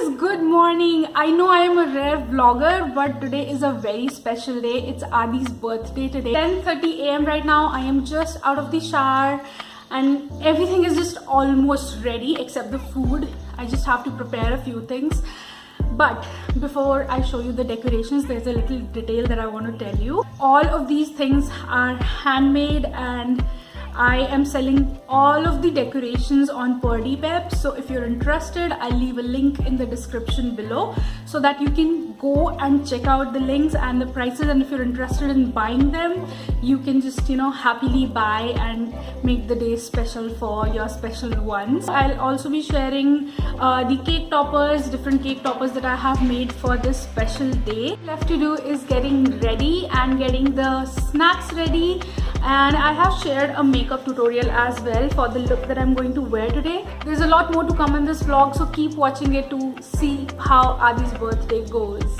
guys, good morning. I know I am a rare vlogger, but today is a very special day. It's Adi's birthday today. 10:30 a.m. right now. I am just out of the shower and everything is just almost ready except the food. I just have to prepare a few things. But before I show you the decorations, there's a little detail that I want to tell you. All of these things are handmade and I am selling all of the decorations on Perdipep. So if you're interested, I'll leave a link in the description below so that you can go and check out the links and the prices, and if you're interested in buying them, you can just happily buy and make the day special for your special ones. I'll also be sharing the cake toppers, different cake toppers that I have made for this special day. Left to do is getting ready and getting the snacks ready. And I have shared a makeup tutorial as well for the look that I'm going to wear today. There's a lot more to come in this vlog, so keep watching it to see how Adi's birthday goes.